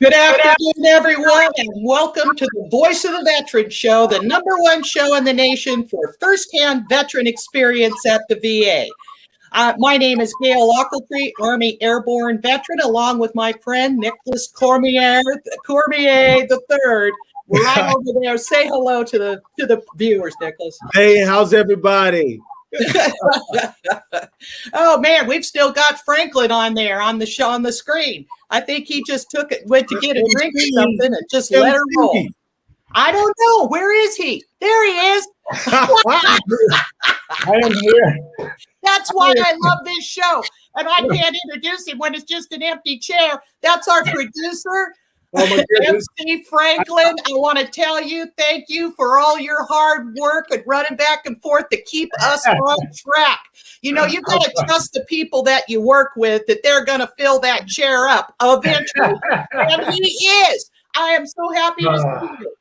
Good afternoon, everyone, and welcome to the Voice of the Veteran Show, the #1 show in the nation for firsthand veteran experience at the VA. My name is Gail Ochiltree, Army Airborne veteran, along with my friend Nicholas Cormier III. Right over there. Say hello to the viewers, Nicholas. Hey, how's everybody? Oh man, we've still got Franklin on there on the show on the screen. I think he just went to get a drink or something and just let her roll. I don't know. Where is he? There he is. I am here. That's why I love this show. And I can't introduce him when it's just an empty chair. That's our producer, MC Franklin. I want to tell you, thank you for all your hard work and running back and forth to keep us on track. You know, you've got to trust the people that you work with that they're going to fill that chair up eventually. And he is. I am so happy to see you.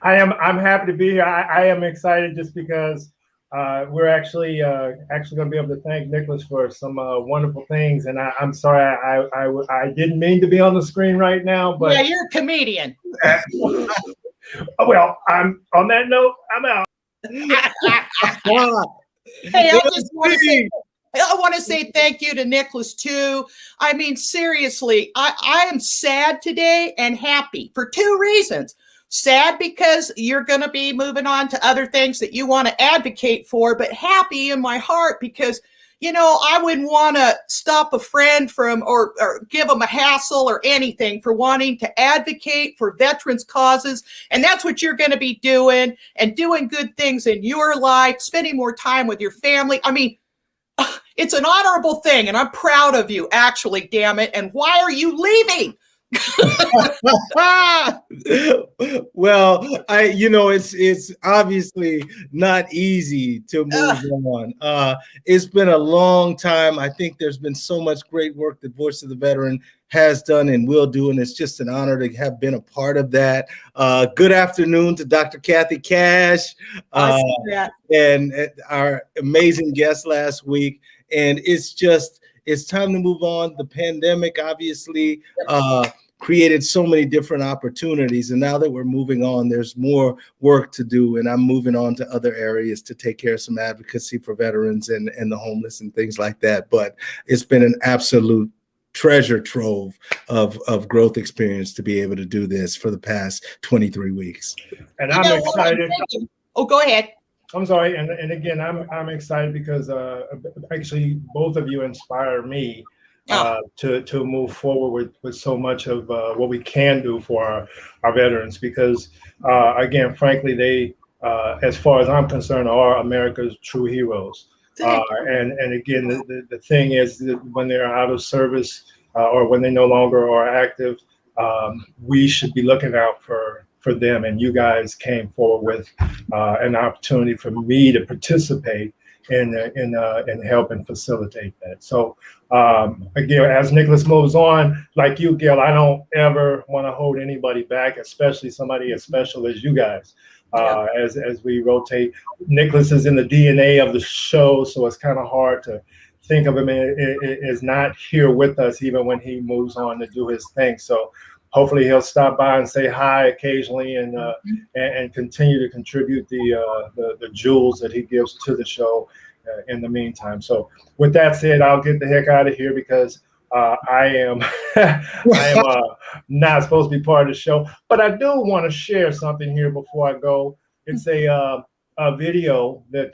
I'm happy to be here. I am excited just because we're actually going to be able to thank Nicholas for some wonderful things. And I'm sorry, I didn't mean to be on the screen right now, but yeah, you're a comedian. Well, I'm on that note. I'm out. Hey, I want to say thank you to Nicholas too. I mean, seriously, I am sad today and happy for two reasons. Sad because you're going to be moving on to other things that you want to advocate for, but happy in my heart because, you know, I wouldn't want to stop a friend from or give them a hassle or anything for wanting to advocate for veterans' causes. And that's what you're going to be doing and doing good things in your life, spending more time with your family. I mean, it's an honorable thing, and I'm proud of you, actually, damn it. And why are you leaving? Well, it's obviously not easy to move on. It's been a long time. I think there's been so much great work that Voice of the Veteran has done and will do, and it's just an honor to have been a part of that. Good afternoon to Dr. Kathy Cash and our amazing guest last week. And it's time to move on. The pandemic obviously created so many different opportunities. And now that we're moving on, there's more work to do. And I'm moving on to other areas to take care of some advocacy for veterans and the homeless and things like that. But it's been an absolute treasure trove of growth experience to be able to do this for the past 23 weeks. And I'm excited. Oh, go ahead. I'm sorry. And again, I'm excited because actually both of you inspire me to move forward with so much of what we can do for our veterans, because again, frankly, they, as far as I'm concerned, are America's true heroes. And again, the thing is that when they're out of service or when they no longer are active, we should be looking out for them. And you guys came forward with an opportunity for me to participate in helping facilitate that. So again, as Nicholas moves on, like you, Gail, I don't ever want to hold anybody back, especially somebody as special as you guys. As we rotate, Nicholas is in the DNA of the show, so it's kind of hard to think of him as not here with us, even when he moves on to do his thing. So hopefully he'll stop by and say hi occasionally and continue to contribute the jewels that he gives to the show in the meantime. So with that said, I'll get the heck out of here because I am not supposed to be part of the show. But I do want to share something here before I go. It's a video that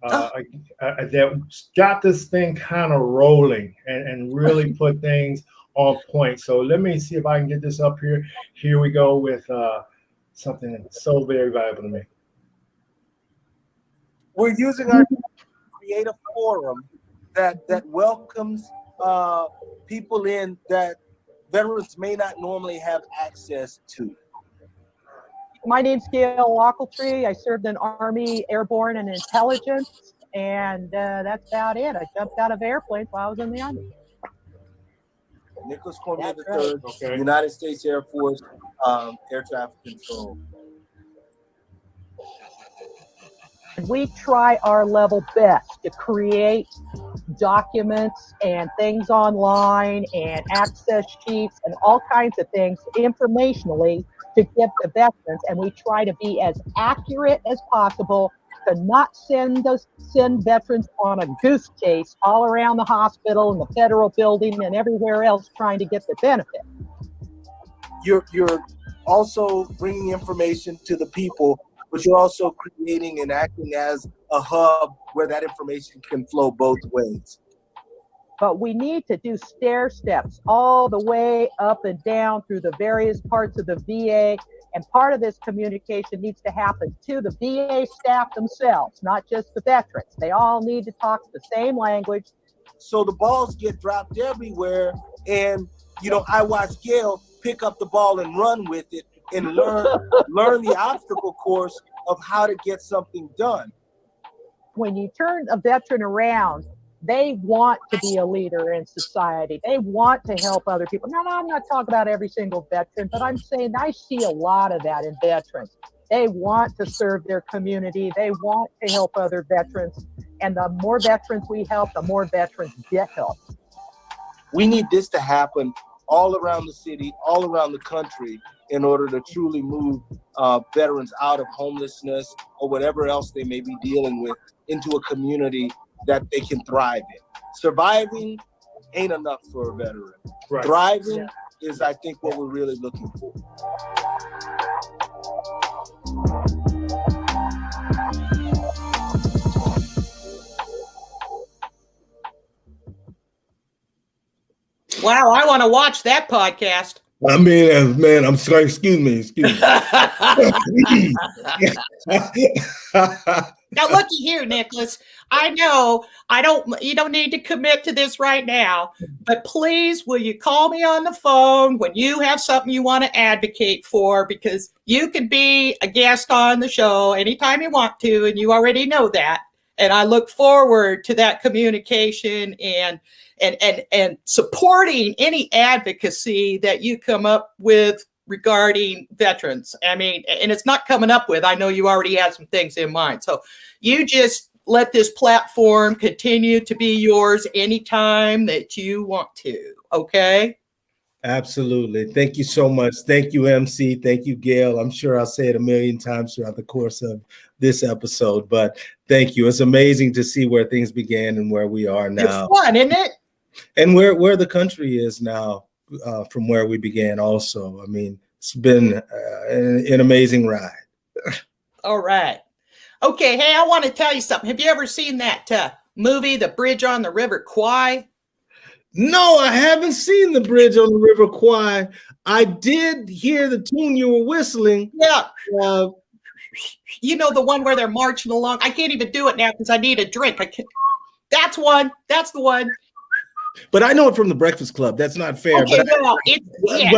that got this thing kind of rolling and really put things on point. So let me see if I can get this up here. Here we go with something that's so very valuable to me. We're using our creative forum that welcomes people in that veterans may not normally have access to. My name's Gail Ochiltree. I served in Army Airborne and Intelligence, and that's about it. I jumped out of airplanes while I was in the Army. Nicholas Cormier III, okay. United States Air Force, Air Traffic Control. We try our level best to create documents and things online and access sheets and all kinds of things informationally to give the veterans. And we try to be as accurate as possible to not send veterans on a goose chase all around the hospital and the federal building and everywhere else trying to get the benefit. You're also bringing information to the people, but you're also creating and acting as a hub where that information can flow both ways. But we need to do stair steps all the way up and down through the various parts of the VA. And part of this communication needs to happen to the VA staff themselves, not just the veterans. They all need to talk the same language. So the balls get dropped everywhere. And, I watch Gail pick up the ball and run with it and learn the obstacle course of how to get something done. When you turn a veteran around, they want to be a leader in society. They want to help other people. Now, I'm not talking about every single veteran, but I'm saying I see a lot of that in veterans. They want to serve their community. They want to help other veterans. And the more veterans we help, the more veterans get help. We need this to happen all around the city, all around the country, in order to truly move veterans out of homelessness or whatever else they may be dealing with into a community that they can thrive in. Surviving ain't enough for a veteran. Right. Thriving is, I think, what we're really looking for. Wow, I want to watch that podcast. I mean, man, I'm sorry. Excuse me. Now, looky here, Nicholas. I know you don't need to commit to this right now, but please, will you call me on the phone when you have something you want to advocate for? Because you can be a guest on the show anytime you want to, and you already know that. And I look forward to that communication and supporting any advocacy that you come up with regarding veterans. I mean, and it's not coming up with, I know you already have some things in mind. So you just let this platform continue to be yours anytime that you want to. Okay. Absolutely. Thank you so much. Thank you, MC. Thank you, Gail. I'm sure I'll say it a million times throughout the course of this episode, but thank you. It's amazing to see where things began and where we are now. It's fun, isn't it? And where the country is now from where we began also. I mean, it's been an amazing ride. All right. Okay. Hey, I want to tell you something. Have you ever seen that movie, The Bridge on the River Kwai? No, I haven't seen The Bridge on the River Kwai. I did hear the tune you were whistling. Yeah. The one where they're marching along. I can't even do it now because I need a drink. That's one. That's the one. But I know it from The Breakfast Club. That's not fair. Okay, but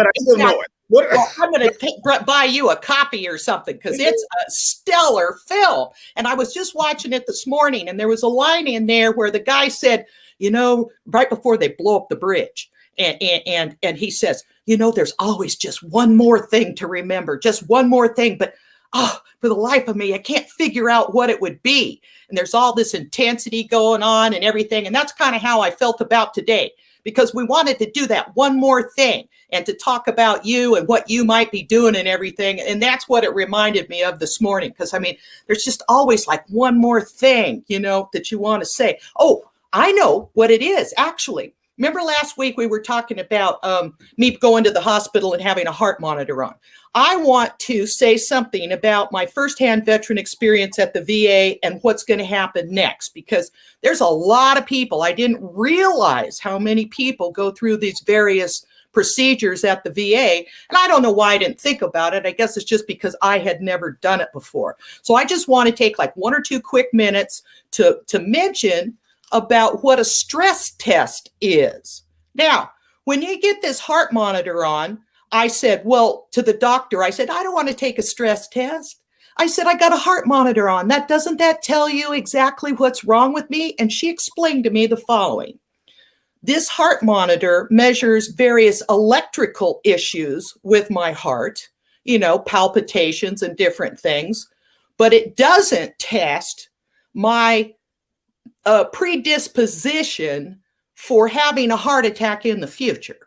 I still know it. Well, I'm going to buy you a copy or something because it's a stellar film. And I was just watching it this morning, and there was a line in there where the guy said, right before they blow up the bridge, and he says, there's always just one more thing to remember, just one more thing. But for the life of me, I can't figure out what it would be. And there's all this intensity going on and everything. And that's kind of how I felt about today, because we wanted to do that one more thing and to talk about you and what you might be doing and everything. And that's what it reminded me of this morning. Because, I mean, there's just always like one more thing, that you want to say. Oh, I know what it is, actually. Remember last week we were talking about me going to the hospital and having a heart monitor on. I want to say something about my firsthand veteran experience at the VA and what's going to happen next, because there's a lot of people. I didn't realize how many people go through these various procedures at the VA. And I don't know why I didn't think about it. I guess it's just because I had never done it before. So I just want to take like 1 or 2 quick minutes to mention about what a stress test is. Now, when you get this heart monitor on, I said, to the doctor, I said, I don't want to take a stress test. I said, I got a heart monitor on. Doesn't that tell you exactly what's wrong with me? And she explained to me the following. This heart monitor measures various electrical issues with my heart, palpitations and different things, but it doesn't test my predisposition for having a heart attack in the future.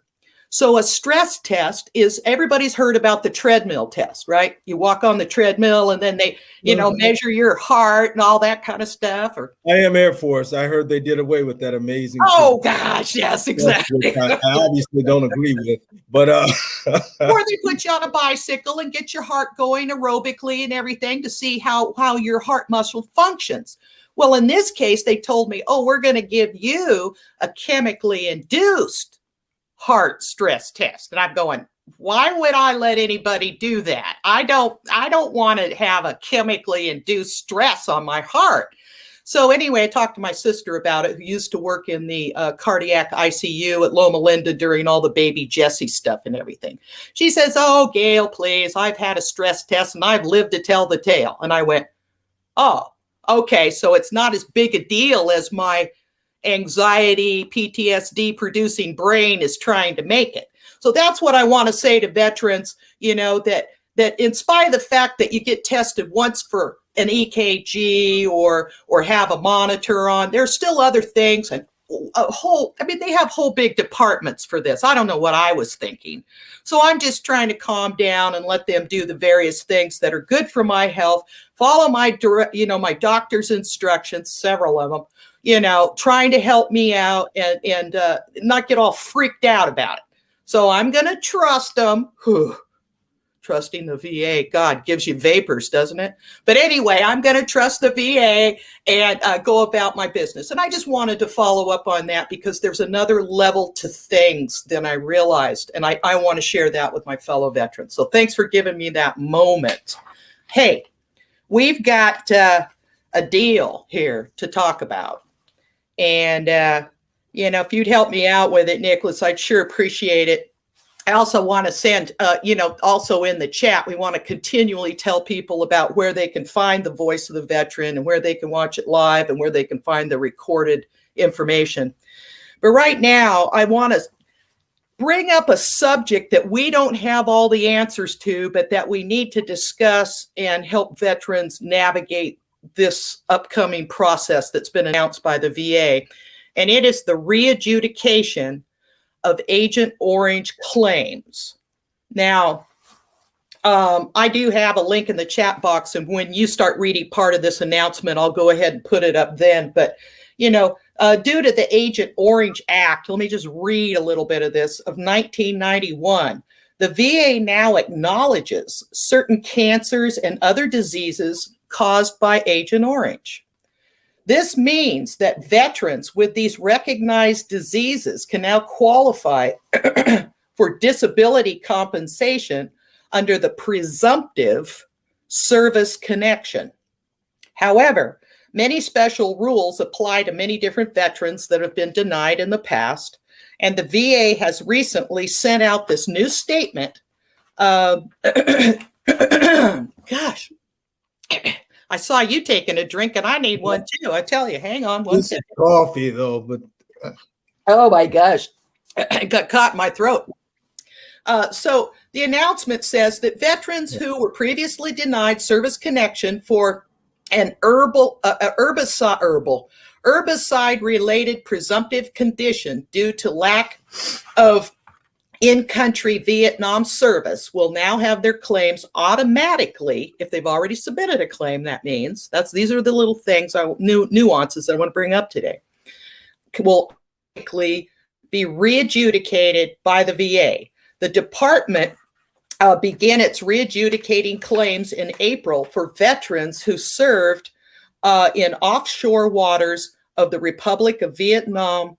So a stress test is, everybody's heard about the treadmill test, right? You walk on the treadmill and then they, measure your heart and all that kind of stuff. Or I am Air Force. I heard they did away with that amazing. Oh gosh, yes, exactly. I obviously don't agree with, but or they put you on a bicycle and get your heart going aerobically and everything to see how your heart muscle functions. Well, in this case, they told me, oh, we're going to give you a chemically induced heart stress test. And I'm going, why would I let anybody do that? I don't want to have a chemically induced stress on my heart. So anyway, I talked to my sister about it, who used to work in the cardiac ICU at Loma Linda during all the baby Jessie stuff and everything. She says, oh, Gail, please, I've had a stress test and I've lived to tell the tale. And I went, oh, okay, so it's not as big a deal as my anxiety, PTSD producing brain is trying to make it. So that's what I want to say to veterans, that in spite of the fact that you get tested once for an EKG or have a monitor on, there's still other things, and they have whole big departments for this. I don't know what I was thinking. So I'm just trying to calm down and let them do the various things that are good for my health, follow my my doctor's instructions, several of them, trying to help me out and not get all freaked out about it. So I'm going to trust them. Trusting the VA, God, gives you vapors, doesn't it? But anyway, I'm going to trust the VA and go about my business. And I just wanted to follow up on that because there's another level to things than I realized. And I want to share that with my fellow veterans. So thanks for giving me that moment. Hey, we've got a deal here to talk about. And, if you'd help me out with it, Nicholas, I'd sure appreciate it. I also want to send, also in the chat, we want to continually tell people about where they can find the Voice of the Veteran and where they can watch it live and where they can find the recorded information. But right now, I want to bring up a subject that we don't have all the answers to, but that we need to discuss and help veterans navigate this upcoming process that's been announced by the VA. And it is the re-adjudication of Agent Orange claims. Now, I do have a link in the chat box, and when you start reading part of this announcement, I'll go ahead and put it up then. But, due to the Agent Orange Act, let me just read a little bit of this, of 1991, the VA now acknowledges certain cancers and other diseases caused by Agent Orange. This means that veterans with these recognized diseases can now qualify for disability compensation under the presumptive service connection. However, many special rules apply to many different veterans that have been denied in the past, and the VA has recently sent out this new statement. Gosh. I saw you taking a drink, and I need one too. I tell you, hang on one second. Coffee though, but oh my gosh, it got caught in my throat. So the announcement says that veterans who were previously denied service connection for an herbicide-related presumptive condition due to lack of in-country Vietnam service will now have their claims automatically, if they've already submitted a claim, that means, these are the little things, nuances I want to bring up today, will automatically be re-adjudicated by the VA. The department began its re-adjudicating claims in April for veterans who served in offshore waters of the Republic of Vietnam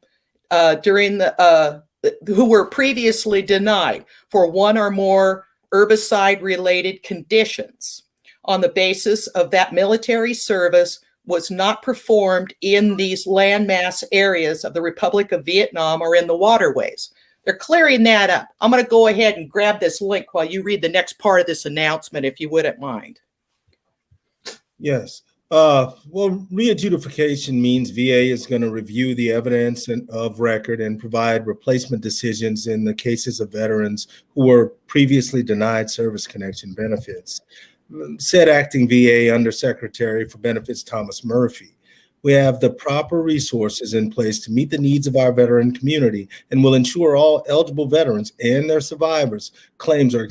during the who were previously denied for one or more herbicide-related conditions on the basis of that military service was not performed in these landmass areas of the Republic of Vietnam or in the waterways. They're clearing that up. I'm going to go ahead and grab this link while you read the next part of this announcement, if you wouldn't mind. Yes. Well, re-adjudication means VA is going to review the evidence of record and provide replacement decisions in the cases of veterans who were previously denied service connection benefits. Said acting VA Undersecretary for Benefits Thomas Murphy. We have the proper resources in place to meet the needs of our veteran community and will ensure all eligible veterans and their survivors' claims are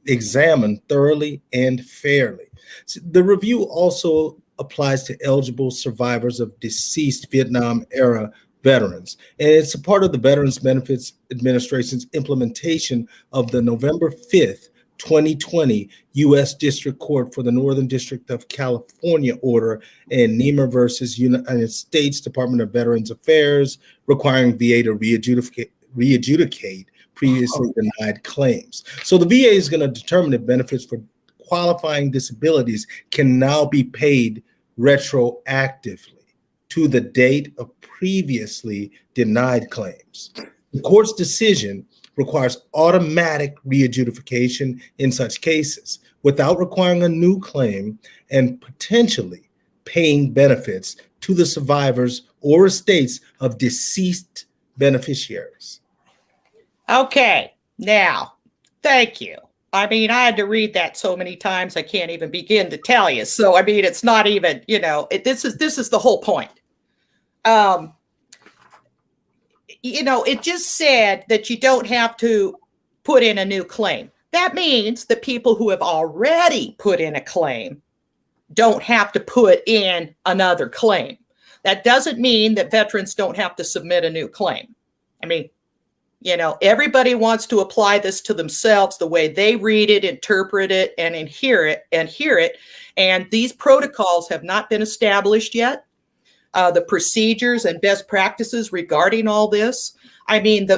examined thoroughly and fairly. So the review also applies to eligible survivors of deceased Vietnam era veterans, and it's a part of the Veterans Benefits Administration's implementation of the November 5th, 2020 U.S. District Court for the Northern District of California order and Niemer versus United States Department of Veterans Affairs requiring VA to readjudicate previously denied claims. So the VA is going to determine if benefits for qualifying disabilities can now be paid retroactively to the date of previously denied claims. The court's decision requires automatic readjudication in such cases without requiring a new claim and potentially paying benefits to the survivors or estates of deceased beneficiaries. Okay, now, thank you. I mean, I had to read that so many times, I can't even begin to tell you. So, I mean, it's not even, this is the whole point. It just said that you don't have to put in a new claim. That means that people who have already put in a claim don't have to put in another claim. That doesn't mean that veterans don't have to submit a new claim. I mean, everybody wants to apply this to themselves the way they read it, interpret it, and hear it. And these protocols have not been established yet. The procedures and best practices regarding all this. I mean,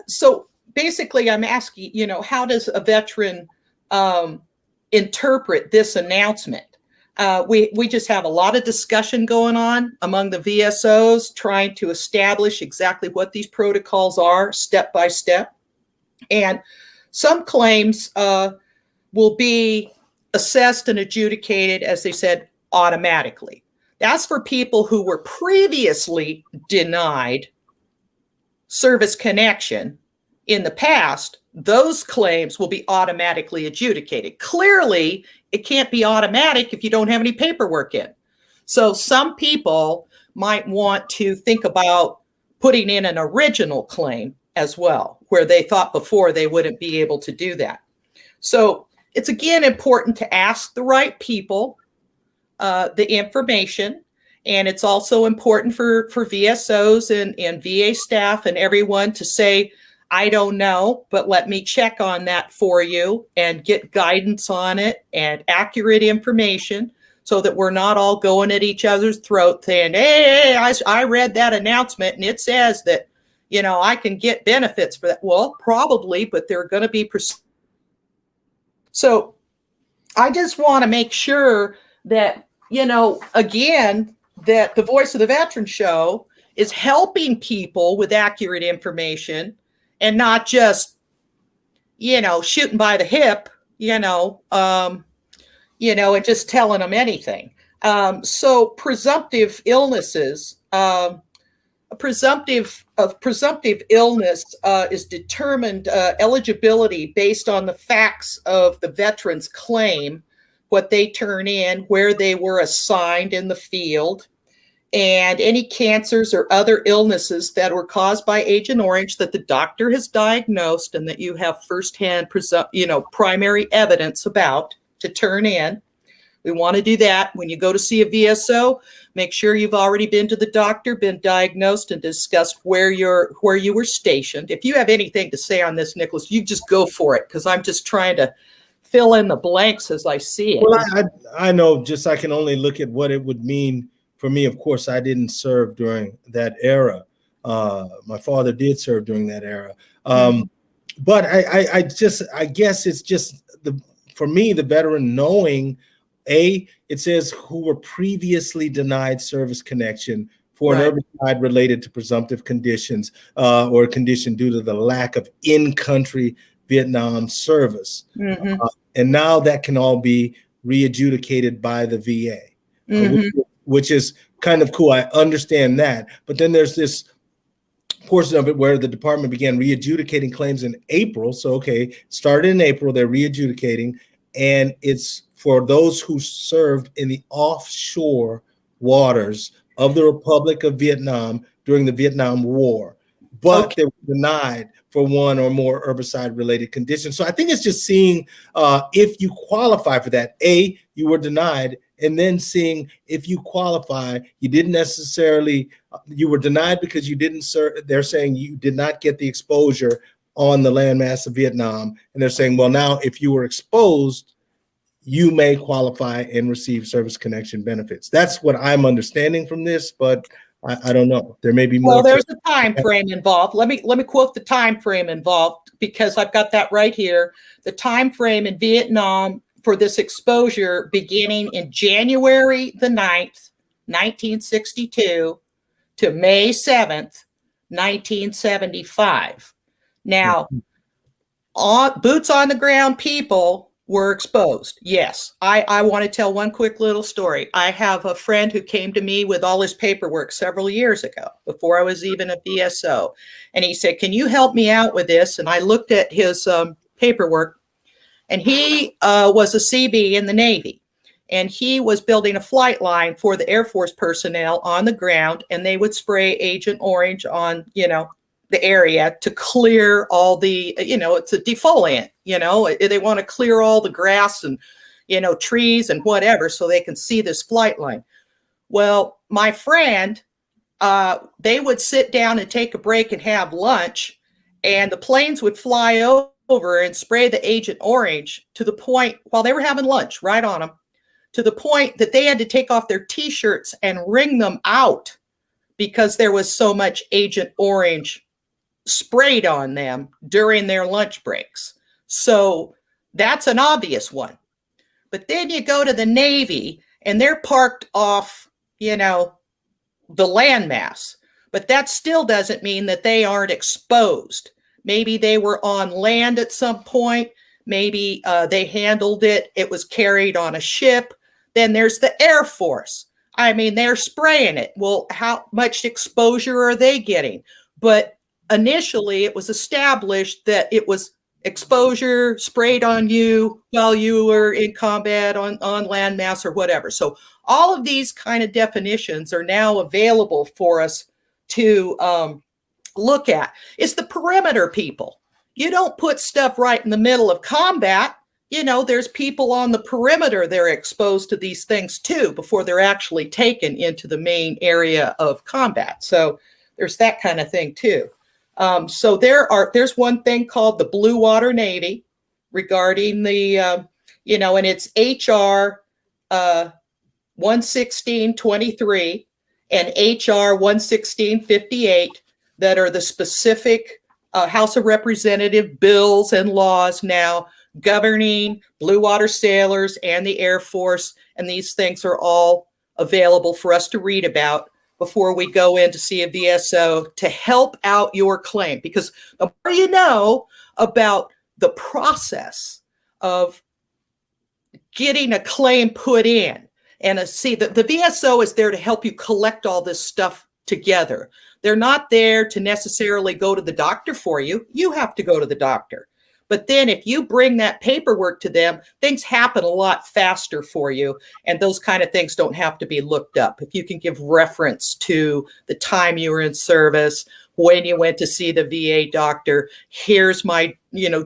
so basically I'm asking, how does a veteran interpret this announcement? We just have a lot of discussion going on among the VSOs trying to establish exactly what these protocols are step by step. And some claims will be assessed and adjudicated, as they said, automatically. That's for people who were previously denied service connection in the past. Those claims will be automatically adjudicated. Clearly, it can't be automatic if you don't have any paperwork in. So some people might want to think about putting in an original claim as well, where they thought before they wouldn't be able to do that. So it's again important to ask the right people the information. And it's also important for VSOs and VA staff and everyone to say, I don't know, but let me check on that for you and get guidance on it and accurate information so that we're not all going at each other's throat saying, hey, I read that announcement and it says that, I can get benefits for that. Well, probably, but they're going to be. So I just want to make sure that, again, that the Voice of the Veteran Show is helping people with accurate information and not just, shooting by the hip, and just telling them anything. So presumptive illnesses, presumptive illness is determined eligibility based on the facts of the veteran's claim, what they turn in, where they were assigned in the field, and any cancers or other illnesses that were caused by Agent Orange that the doctor has diagnosed and that you have firsthand, primary evidence about to turn in. We want to do that. When you go to see a VSO, make sure you've already been to the doctor, been diagnosed, and discussed where you were stationed. If you have anything to say on this, Nicholas, you just go for it, because I'm just trying to fill in the blanks as I see it. Well, I know, just I can only look at what it would mean for me. Of course, I didn't serve during that era. My father did serve during that era. But I guess it's just for me, the veteran knowing, it says who were previously denied service connection for an herbicide related to presumptive conditions or a condition due to the lack of in-country Vietnam service. And now that can all be readjudicated by the VA, which is kind of cool. I understand that. But then there's this portion of it where the department began readjudicating claims in April. So, okay, started in April, they're readjudicating, and it's for those who served in the offshore waters of the Republic of Vietnam during the Vietnam War, but they were denied for one or more herbicide-related conditions. So I think it's just seeing if you qualify for that. A, you were denied, and then seeing if you qualify. You didn't necessarily, you were denied because you didn't, they're saying you did not get the exposure on the landmass of Vietnam. And they're saying, well, now if you were exposed, you may qualify and receive service connection benefits. That's what I'm understanding from this, but I don't know. There may be more. Well, there's a time frame involved. Let me quote the time frame involved, because I've got that right here. The time frame in Vietnam for this exposure beginning in January the 9th, 1962 to May 7th, 1975. Now, boots on the ground people were exposed. Yes. I want to tell one quick little story. I have a friend who came to me with all his paperwork several years ago, before I was even a VSO. And he said, can you help me out with this? And I looked at his paperwork, and he was a CB in the Navy. And he was building a flight line for the Air Force personnel on the ground, and they would spray Agent Orange on, the area to clear all the, it's a defoliant, they want to clear all the grass and, trees and whatever, so they can see this flight line. Well, my friend, they would sit down and take a break and have lunch, and the planes would fly over and spray the Agent Orange to the point, while they were having lunch right on them, to the point that they had to take off their T-shirts and wring them out because there was so much Agent Orange sprayed on them during their lunch breaks. So that's an obvious one. But then you go to the Navy, and they're parked off, the landmass. But that still doesn't mean that they aren't exposed. Maybe they were on land at some point. Maybe they handled it. It was carried on a ship. Then there's the Air Force. I mean, they're spraying it. Well, how much exposure are they getting? But initially, it was established that it was exposure sprayed on you while you were in combat on landmass or whatever. So all of these kind of definitions are now available for us to look at. It's the perimeter people. You don't put stuff right in the middle of combat. There's people on the perimeter. They're exposed to these things too before they're actually taken into the main area of combat. So there's that kind of thing too. So there's one thing called the Blue Water Navy regarding the, and it's HR 11623 and HR 11658 that are the specific House of Representative bills and laws now governing blue water sailors and the Air Force. And these things are all available for us to read about before we go in to see a VSO to help out your claim. Because the more you know about the process of getting a claim put in, and the VSO is there to help you collect all this stuff together. They're not there to necessarily go to the doctor for you. You have to go to the doctor. But then if you bring that paperwork to them, things happen a lot faster for you. And those kind of things don't have to be looked up. If you can give reference to the time you were in service, when you went to see the VA doctor, here's my,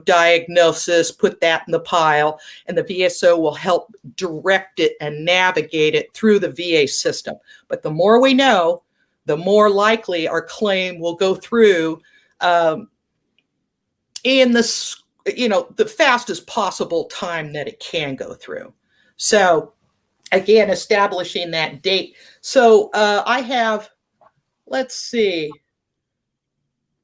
diagnosis, put that in the pile, and the VSO will help direct it and navigate it through the VA system. But the more we know, the more likely our claim will go through in the fastest possible time that it can go through. So again, establishing that date. So I have, let's see.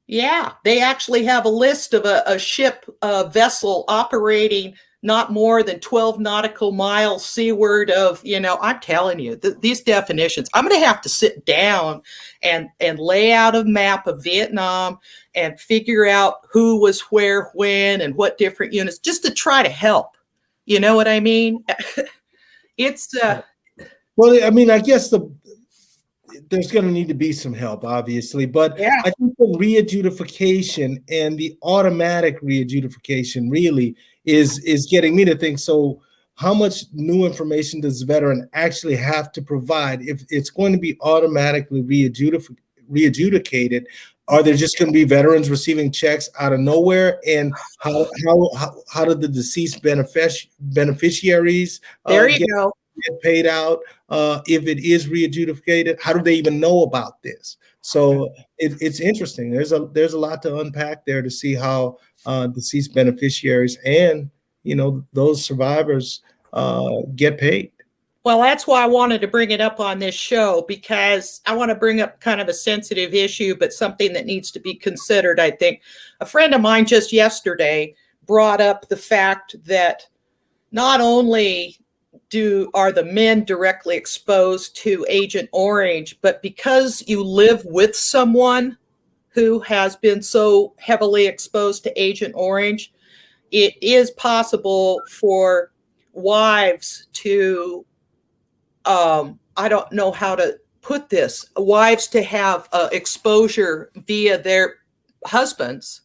Yeah, they actually have a list of a ship, vessel operating not more than 12 nautical miles seaward of, I'm telling you, these definitions, I'm going to have to sit down and lay out a map of Vietnam and figure out who was where, when, and what different units, just to try to help. You know what I mean? It's well, I mean, I guess there's going to need to be some help, obviously, but yeah. I think the re-adjudification and the automatic re-adjudification really is getting me to think. So how much new information does the veteran actually have to provide? If it's going to be automatically readjudicated, are there just going to be veterans receiving checks out of nowhere? And how do the deceased beneficiaries There you go. get paid out if it is readjudicated? How do they even know about this? So it's interesting. There's a lot to unpack there to see how deceased beneficiaries and those survivors get paid. Well, that's why I wanted to bring it up on this show, because I want to bring up kind of a sensitive issue, but something that needs to be considered. I think a friend of mine just yesterday brought up the fact that not only are the men directly exposed to Agent Orange, but because you live with someone who has been so heavily exposed to Agent Orange, it is possible for wives to, I don't know how to put this, wives to have exposure via their husbands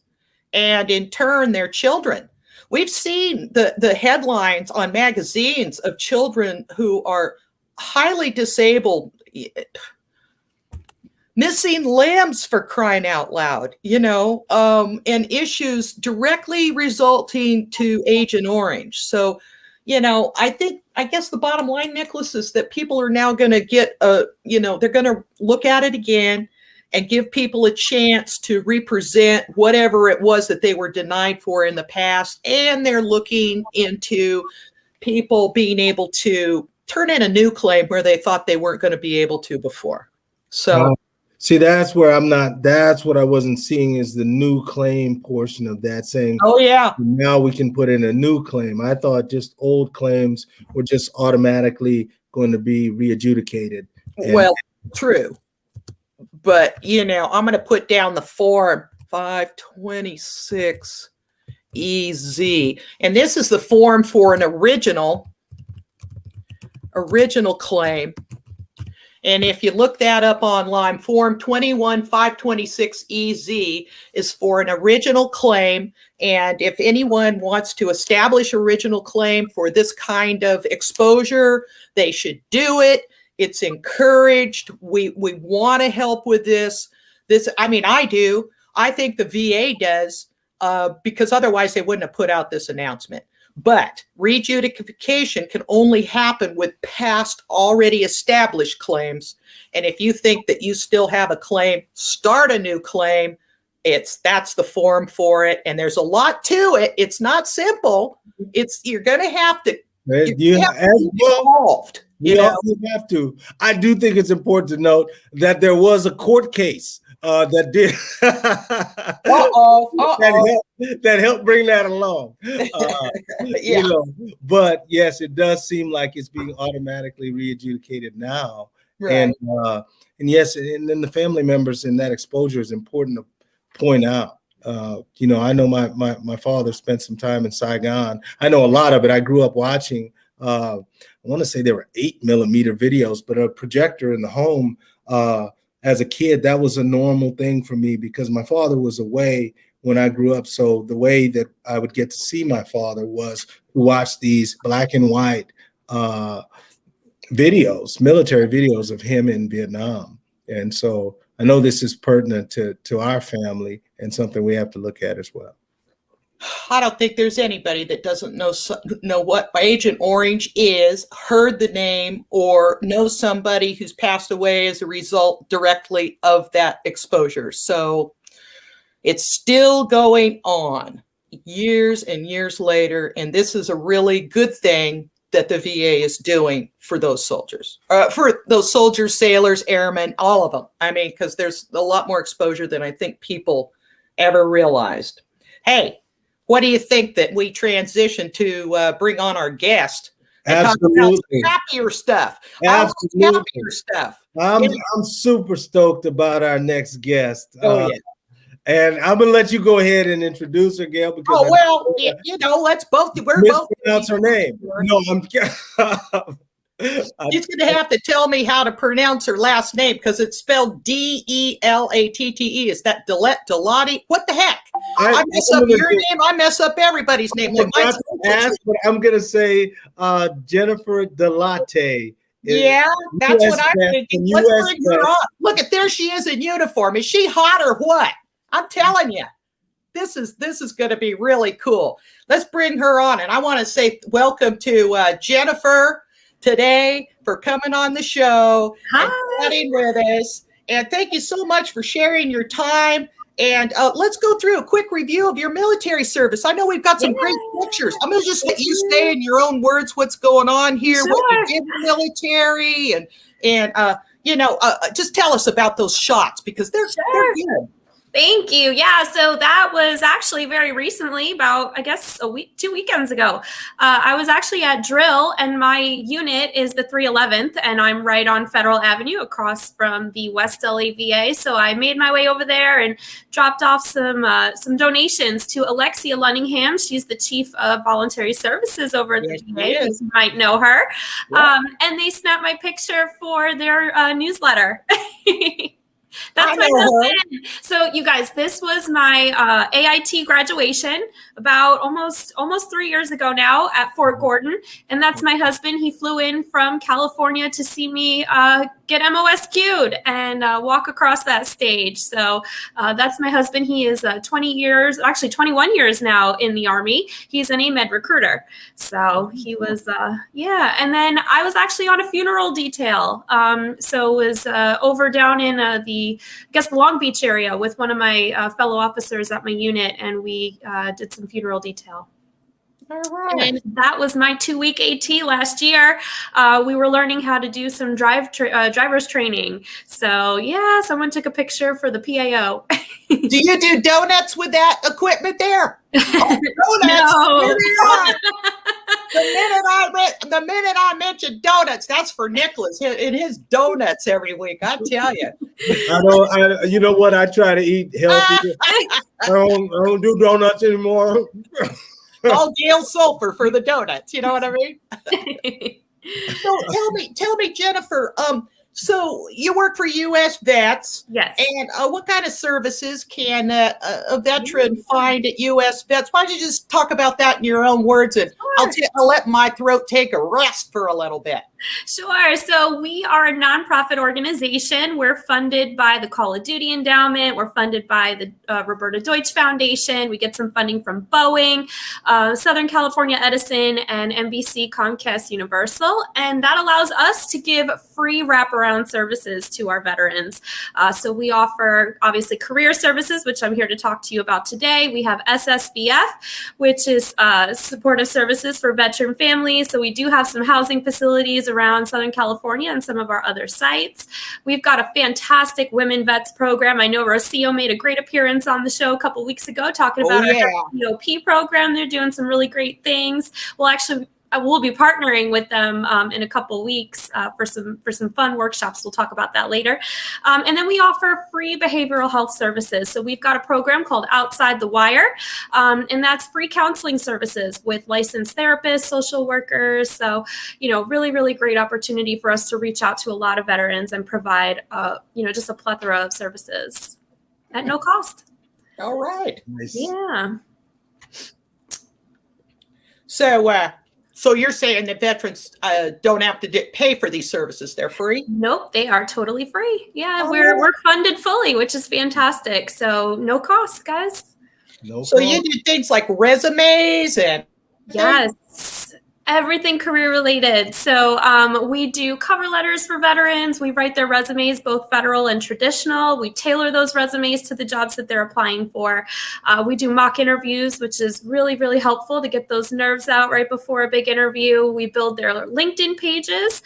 and in turn their children. We've seen the headlines on magazines of children who are highly disabled, missing limbs, for crying out loud, and issues directly resulting to Agent Orange. So, I guess the bottom line, Nicholas, is that people are now going to get, they're going to look at it again and give people a chance to represent whatever it was that they were denied for in the past. And they're looking into people being able to turn in a new claim where they thought they weren't going to be able to before. So see, that's what I wasn't seeing, is the new claim portion of that, saying, oh yeah, now we can put in a new claim. I thought just old claims were just automatically going to be readjudicated. Well, true. But, I'm going to put down the form 526 EZ. And this is the form for an original claim. And if you look that up online, form 21526 EZ is for an original claim. And if anyone wants to establish original claim for this kind of exposure, they should do it. It's encouraged. We want to help with this. I do. I think the VA does, because otherwise they wouldn't have put out this announcement. But readjudication can only happen with past already established claims. And if you think that you still have a claim, start a new claim. That's the form for it. And there's a lot to it. It's not simple. You're going to have to be involved. You have to. I do think it's important to note that there was a court case that did that helped bring that along. But yes, it does seem like it's being automatically readjudicated now. Right. And yes, and then the family members in that exposure is important to point out. I know my father spent some time in Saigon. I know a lot of it. I grew up watching. I want to say there were 8mm videos, but a projector in the home. As a kid, that was a normal thing for me because my father was away when I grew up. So the way that I would get to see my father was to watch these black and white videos, military videos of him in Vietnam. And so I know this is pertinent to our family and something we have to look at as well. I don't think there's anybody that doesn't know what Agent Orange is, heard the name, or knows somebody who's passed away as a result directly of that exposure. So it's still going on years and years later. And this is a really good thing that the VA is doing for those soldiers, sailors, airmen, all of them. Because there's a lot more exposure than I think people ever realized. Hey, what do you think that we transition to bring on our guest and talk about some happier stuff? Absolutely. Happier stuff. I'm super stoked about our next guest. Oh, yeah. And I'm gonna let you go ahead and introduce her, Gail. Because let's both. We're both pronounce her name. No, She's going to have to tell me how to pronounce her last name because it's spelled Delatte. Is that Delatte? What the heck? I mess up your name. I mess up everybody's name. Like ask, but I'm gonna say Jennifer Delatte. Yeah, that's US what I'm Vet thinking. from Let's US bring her Vet. on. Look at there she is in uniform. Is she hot or what? I'm telling you, this is going to be really cool. Let's bring her on, and I want to say welcome to Jennifer today for coming on the show and chatting with us. And thank you so much for sharing your time. And let's go through a quick review of your military service. I know we've got some great pictures. I'm going to just let you say in your own words what's going on here, what you did in the military, and just tell us about those shots because they're good. Thank you. Yeah, so that was actually very recently, about, I guess, 2 weekends ago. I was actually at drill, and my unit is the 311th, and I'm right on Federal Avenue across from the West LA VA. So I made my way over there and dropped off some donations to Alexia Lunningham. She's the chief of voluntary services over at the VA. You might know her. Yeah. And they snapped my picture for their newsletter. That's my husband. So you guys, this was my AIT graduation about almost 3 years ago now at Fort Gordon. And that's my husband. He flew in from California to see me get MOSQ'd and walk across that stage. So that's my husband. He is 21 years now in the Army. He's an AMED recruiter. So he was, And then I was actually on a funeral detail. So it was over down in the Long Beach area with one of my fellow officers at my unit, and we did some funeral detail. All right. And that was my 2-week AT last year. We were learning how to do some driver's training. So yeah, someone took a picture for the PAO. Do you do donuts with that equipment there? Oh, donuts. No. The minute I mentioned donuts, that's for Nicholas and his donuts every week. I tell you. You know what? I try to eat healthy. I don't do donuts anymore. All Gail sulfur for the donuts. You know what I mean? So tell me, Jennifer. So you work for U.S. Vets. Yes. And what kind of services can a veteran find at U.S. Vets? Why don't you just talk about that in your own words, and I'll let my throat take a rest for a little bit. Sure. So we are a nonprofit organization. We're funded by the Call of Duty Endowment. We're funded by the Roberta Deutsch Foundation. We get some funding from Boeing, Southern California Edison, and NBC Comcast Universal. And that allows us to give free wraparound services to our veterans. So we offer, obviously, career services, which I'm here to talk to you about today. We have SSVF, which is supportive services for veteran families. So we do have some housing facilities around Southern California and some of our other sites. We've got a fantastic Women Vets program. I know Rocio made a great appearance on the show a couple weeks ago talking about our EOP program. They're doing some really great things. We'll be partnering with them in a couple weeks for some fun workshops. We'll talk about that later. And then we offer free behavioral health services. So we've got a program called Outside the Wire, and that's free counseling services with licensed therapists, social workers. So, really, really great opportunity for us to reach out to a lot of veterans and provide, just a plethora of services at no cost. All right. Nice. Yeah. So you're saying that veterans don't have to pay for these services? They're free? Nope, they are totally free. Yeah, we're funded fully, which is fantastic. So no cost, guys. So you do things like resumes and yes. Everything career related. So we do cover letters for veterans. We write their resumes, both federal and traditional. We tailor those resumes to the jobs that they're applying for. We do mock interviews, which is really, really helpful to get those nerves out right before a big interview. We build their LinkedIn pages.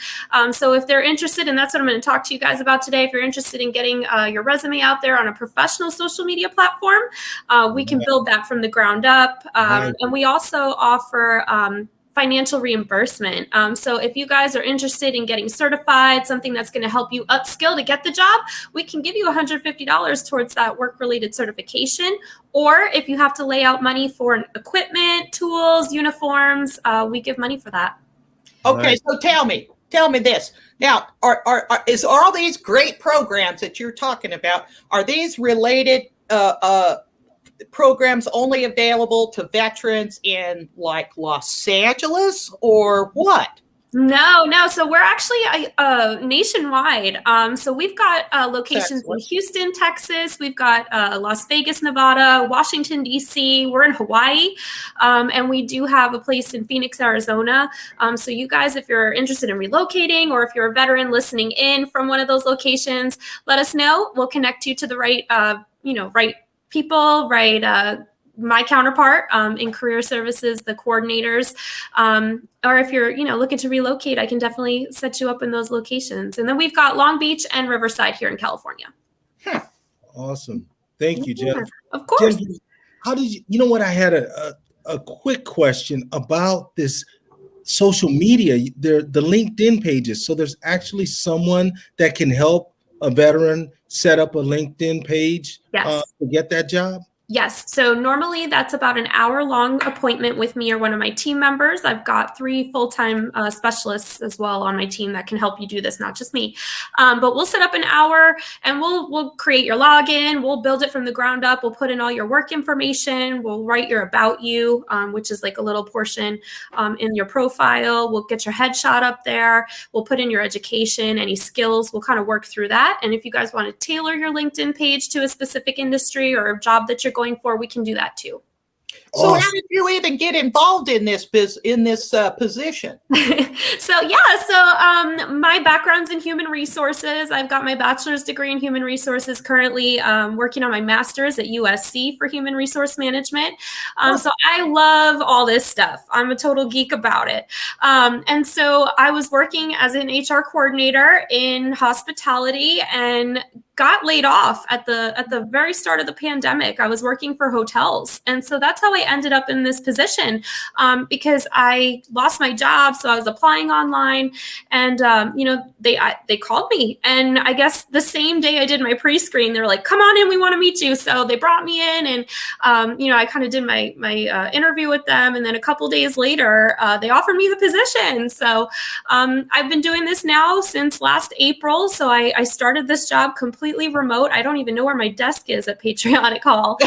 So if they're interested, and that's what I'm going to talk to you guys about today, if you're interested in getting your resume out there on a professional social media platform, we can build that from the ground up. And we also offer financial reimbursement. So if you guys are interested in getting certified, something that's going to help you upskill to get the job, we can give you $150 towards that work-related certification. Or if you have to lay out money for equipment, tools, uniforms, we give money for that. Okay, so tell me this. Now, are all these great programs that you're talking about, are these related programs only available to veterans in like Los Angeles or what? No. So we're actually nationwide. So we've got locations in Houston, Texas. We've got Las Vegas, Nevada, Washington, D.C. We're in Hawaii. And we do have a place in Phoenix, Arizona. So you guys, if you're interested in relocating or if you're a veteran listening in from one of those locations, let us know. We'll connect you to the right, right people, right my counterpart in career services, the coordinators, or if you're, looking to relocate, I can definitely set you up in those locations. And then we've got Long Beach and Riverside here in California. Awesome. Thank you, Jennifer. Of course. Jennifer, how did you know what? I had a quick question about this social media, the LinkedIn pages. So there's actually someone that can help a veteran set up a LinkedIn page to get that job? Yes. So normally that's about an hour-long appointment with me or one of my team members. I've got 3 full-time specialists as well on my team that can help you do this, not just me. But we'll set up an hour and we'll create your login. We'll build it from the ground up. We'll put in all your work information. We'll write your about you, which is like a little portion in your profile. We'll get your headshot up there. We'll put in your education, any skills. We'll kind of work through that. And if you guys want to tailor your LinkedIn page to a specific industry or a job that you're going for, we can do that too. So how did you even get involved in this position? So my background's in human resources. I've got my bachelor's degree in human resources, currently working on my master's at USC for human resource management. So I love all this stuff. I'm a total geek about it. And so I was working as an HR coordinator in hospitality and got laid off at the very start of the pandemic. I was working for hotels. And so that's how I ended up in this position because I lost my job. So I was applying online and, they called me. And I guess the same day I did my pre-screen, they were like, come on in, we want to meet you. So they brought me in and, I kind of did my interview with them. And then a couple days later, they offered me the position. So I've been doing this now since last April. So I started this job completely remote. I don't even know where my desk is at Patriotic Hall.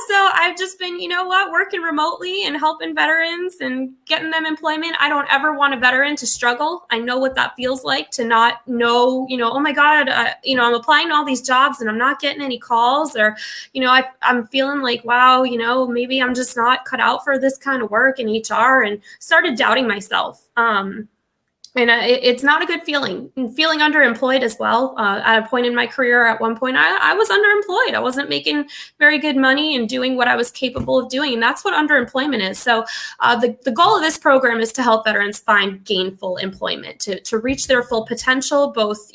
So I've just been, working remotely and helping veterans and getting them employment. I don't ever want a veteran to struggle. I know what that feels like to not know, oh my God, I'm applying to all these jobs and I'm not getting any calls or, I'm feeling like, wow, maybe I'm just not cut out for this kind of work in HR and started doubting myself. And it's not a good feeling. And feeling underemployed as well. At a point in my career, at one point, I was underemployed. I wasn't making very good money and doing what I was capable of doing. And that's what underemployment is. So the goal of this program is to help veterans find gainful employment, to reach their full potential, both,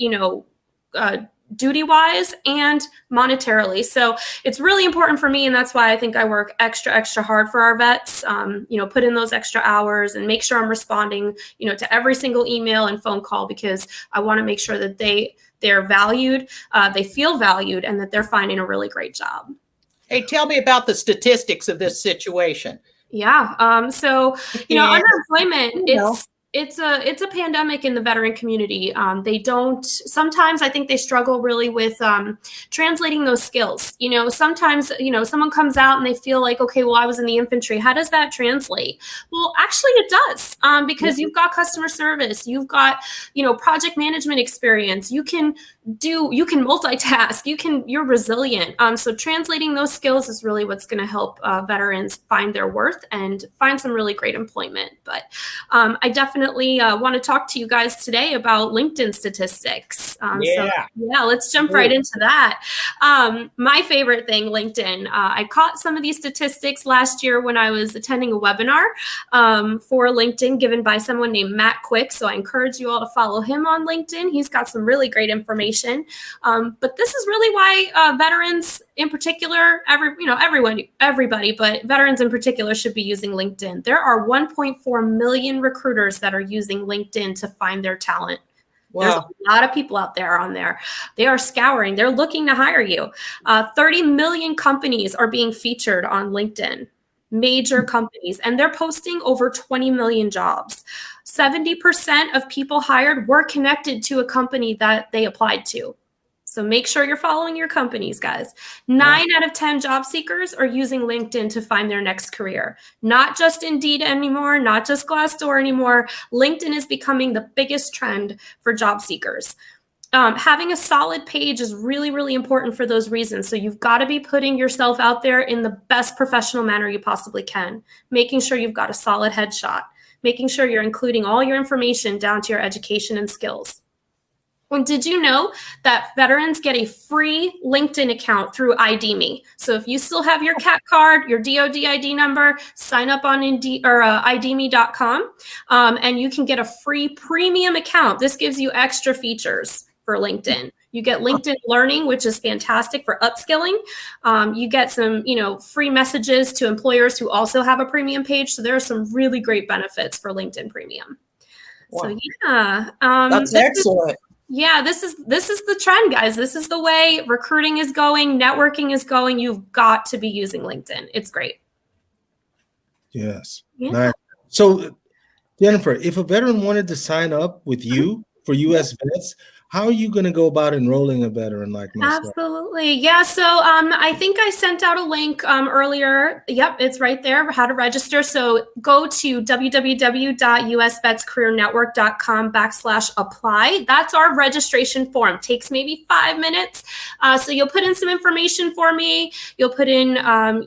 duty-wise and monetarily. So it's really important for me. And that's why I think I work extra hard for our vets, put in those extra hours and make sure I'm responding, to every single email and phone call, because I want to make sure that they're valued, they feel valued, and that they're finding a really great job. Hey, tell me about the statistics of this situation. Yeah. Underemployment, it's a pandemic in the veteran community. Sometimes I think they struggle really with translating those skills. Sometimes, someone comes out and they feel like, okay, well, I was in the infantry. How does that translate? Well, actually it does, because you've got customer service, you've got, project management experience. You can multitask, you're resilient. So translating those skills is really what's going to help veterans find their worth and find some really great employment. But I definitely want to talk to you guys today about LinkedIn statistics. Let's jump right into that. My favorite thing, LinkedIn. I caught some of these statistics last year when I was attending a webinar for LinkedIn given by someone named Matt Quick. So I encourage you all to follow him on LinkedIn. He's got some really great information. But this is really why veterans in particular, everybody, but veterans in particular should be using LinkedIn. There are 1.4 million recruiters that are using LinkedIn to find their talent. Wow. There's a lot of people out there on there. They are scouring. They're looking to hire you. 30 million companies are being featured on LinkedIn, major companies, and they're posting over 20 million jobs. 70% of people hired were connected to a company that they applied to. So make sure you're following your companies, guys. 9 out of 10 job seekers are using LinkedIn to find their next career. Not just Indeed anymore, not just Glassdoor anymore. LinkedIn is becoming the biggest trend for job seekers. Having a solid page is really, really important for those reasons. So you've got to be putting yourself out there in the best professional manner you possibly can, making sure you've got a solid headshot, making sure you're including all your information down to your education and skills. And did you know that veterans get a free LinkedIn account through ID Me? So if you still have your CAT card, your DOD ID number, sign up on Indeed or IDme.com, and you can get a free premium account. This gives you extra features for LinkedIn. You get LinkedIn Learning, which is fantastic for upskilling. You get some, free messages to employers who also have a premium page. So there are some really great benefits for LinkedIn Premium. Wow. So yeah, that's excellent. This is the trend, guys. This is the way recruiting is going, networking is going. You've got to be using LinkedIn. It's great. Yes. Yeah. Nice. So, Jennifer, if a veteran wanted to sign up with you for US Vets, how are you going to go about enrolling a veteran like myself? Absolutely. Yeah. So I think I sent out a link earlier. Yep, it's right there, how to register. So go to www.usvetscareernetwork.com/apply. That's our registration form. Takes maybe 5 minutes. So you'll put in some information for me. You'll put in,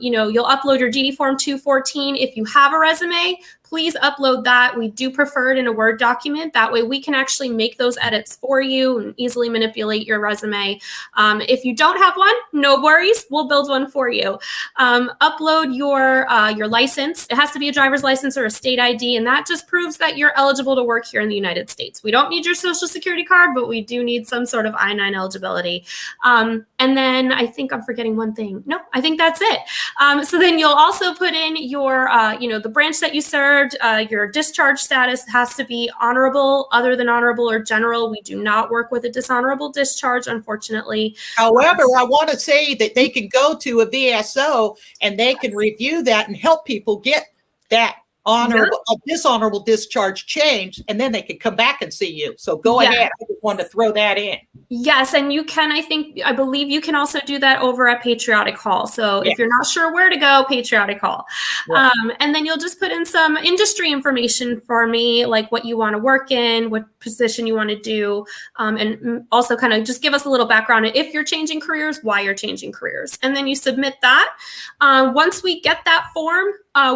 you'll upload your DD Form 214. If you have a resume, please upload that. We do prefer it in a Word document. That way we can actually make those edits for you and easily manipulate your resume. If you don't have one, no worries. We'll build one for you. Upload your license. It has to be a driver's license or a state ID, and that just proves that you're eligible to work here in the United States. We don't need your Social Security card, but we do need some sort of I-9 eligibility. And then I think I'm forgetting one thing. No, I think that's it. So then you'll also put in your, the branch that you served. Your discharge status has to be honorable. Other than honorable or general, we do not work with a dishonorable discharge, unfortunately. However, I want to say that they can go to a VSO and they can review that and help people get that dishonorable discharge changed, and then they can come back and see you. So go ahead. I just wanted to throw that in. Yes, and you can, I believe you can also do that over at Patriotic Hall. So if you're not sure where to go, Patriotic Hall. Yeah. And then you'll just put in some industry information for me, like what you want to work in, what position you want to do, and also kind of just give us a little background if you're changing careers, why you're changing careers. And then you submit that. Once we get that form,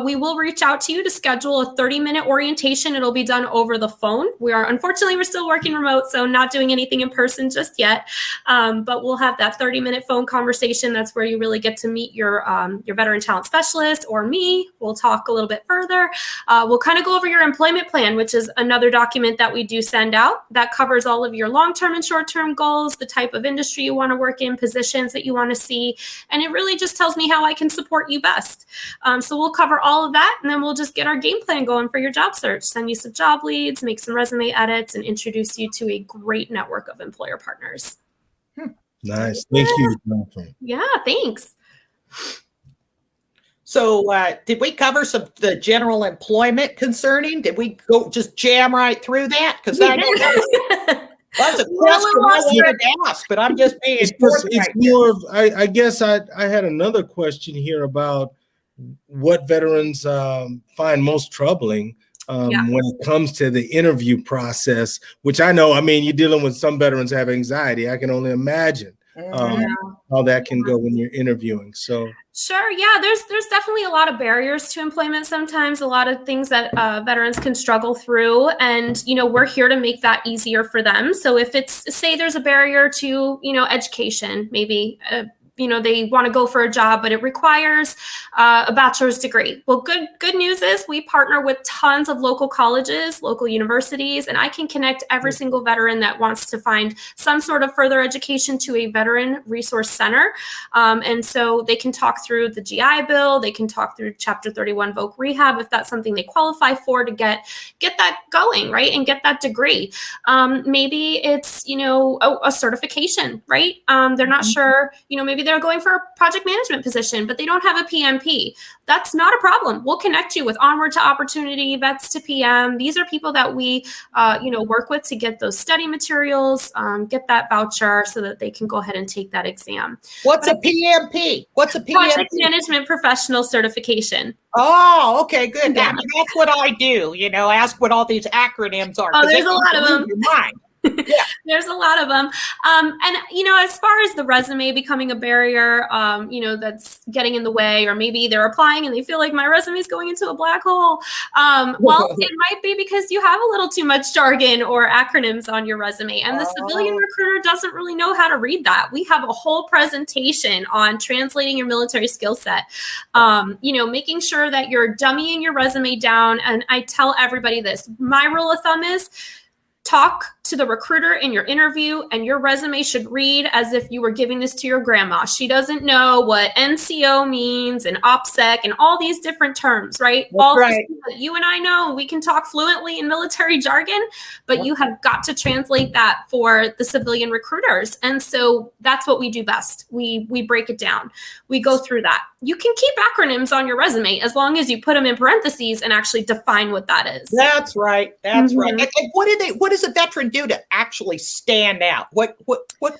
we will reach out to you to schedule a 30-minute orientation. It'll be done over the phone. Unfortunately, we're still working remote, so not doing anything in person just yet. But we'll have that 30-minute phone conversation. That's where you really get to meet your veteran talent specialist or me. We'll talk a little bit further. We'll kind of go over your employment plan, which is another document that we do send out that covers all of your long-term and short-term goals, the type of industry you want to work in, positions that you want to see. And it really just tells me how I can support you best. So we'll cover all of that, and then we'll just get our game plan going for your job search, send you some job leads, make some resume edits, and introduce you to a great network of employer partners. Nice. Thank you, Jennifer. Yeah, thanks. So did we cover the general employment concerning? Did we go just jam right through that? Because I know that's a question I wanted to ask, but I'm just being it's more of, I guess I had another question here about what veterans find most troubling when it comes to the interview process, which I know, you're dealing with some veterans have anxiety. I can only imagine how that can go when you're interviewing. So sure. Yeah, there's definitely a lot of barriers to employment sometimes, a lot of things that veterans can struggle through. And, we're here to make that easier for them. So if say there's a barrier to, education, maybe they want to go for a job, but it requires a bachelor's degree. Well, good news is we partner with tons of local colleges, local universities, and I can connect every single veteran that wants to find some sort of further education to a veteran resource center. And so they can talk through the GI Bill, they can talk through Chapter 31 VOC rehab if that's something they qualify for to get that going, right, and get that degree. Maybe it's, a certification, right? They're not sure, maybe they're going for a project management position, but they don't have a PMP. That's not a problem. We'll connect you with Onward to Opportunity, Vets to PM. These are people that we, work with to get those study materials, get that voucher so that they can go ahead and take that exam. What's a PMP? What's a PMP? Project Management Professional Certification. Oh, okay, good. Yeah. That's what I do. Ask what all these acronyms are. Oh, there's a lot of them. Yeah. There's a lot of them. As far as the resume becoming a barrier, that's getting in the way, or maybe they're applying and they feel like my resume is going into a black hole. It might be because you have a little too much jargon or acronyms on your resume, and the civilian recruiter doesn't really know how to read that. We have a whole presentation on translating your military skill set, making sure that you're dummying your resume down. And I tell everybody this, my rule of thumb is talk to the recruiter in your interview, and your resume should read as if you were giving this to your grandma. She doesn't know what NCO means and OPSEC and all these different terms, right? All right. That you and I know, we can talk fluently in military jargon, but you have got to translate that for the civilian recruiters. And so that's what we do best. We break it down. We go through that. You can keep acronyms on your resume as long as you put them in parentheses and actually define what that is. That's right. That's right. And what does a veteran do to actually stand out? What